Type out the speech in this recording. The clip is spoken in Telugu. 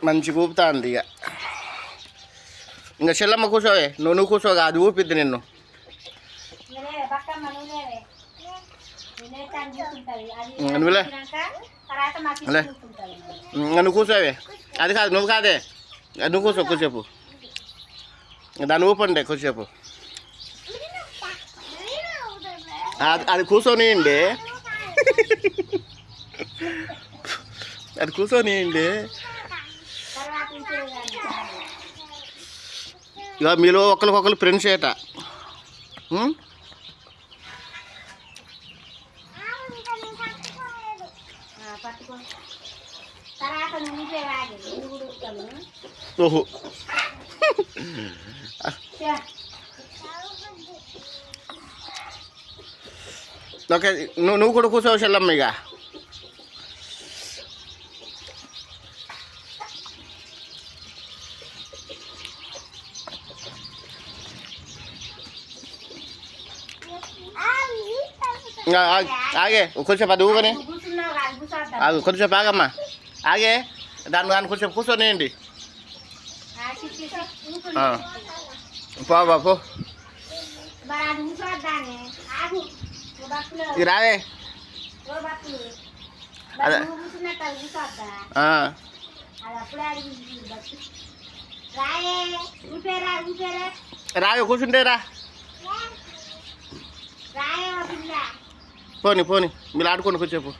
మంచిగా ఊపుతా ఉంది ఇక. ఇంకా చెల్లమ్మ కూర్చోవే, నువ్వు కూర్చోగా, అది ఊపిద్ది నిన్ను. నువ్వులే నువ్వు కూర్చోవే. అది కాదు, నువ్వు కాదే, నువ్వు కూర్చో కూర్చోపు. దాన్ని ఊపండి కూర్చోపు. అది కూర్చొనియండి, అది కూర్చొనియండి. ఇక మీలో ఒకరికొకరు ఫ్రెండ్స్ ఏట. ఓహో ఓకే, నువ్వు కూడా కూర్చోవు చెల్లమ్మ. ఇక ఆగే కొంచెంసేపు, అది ఊగని ఆగు, కొంచెంసేపు ఆగమ్మా, ఆగే. దాన్ని కొంచెం కూర్చొనియండి. పో ఇక రావే. అదే రావే, కూర్చుంటే రా. పోనీ మీరు ఆడుకోండి కొంచెంసేపు.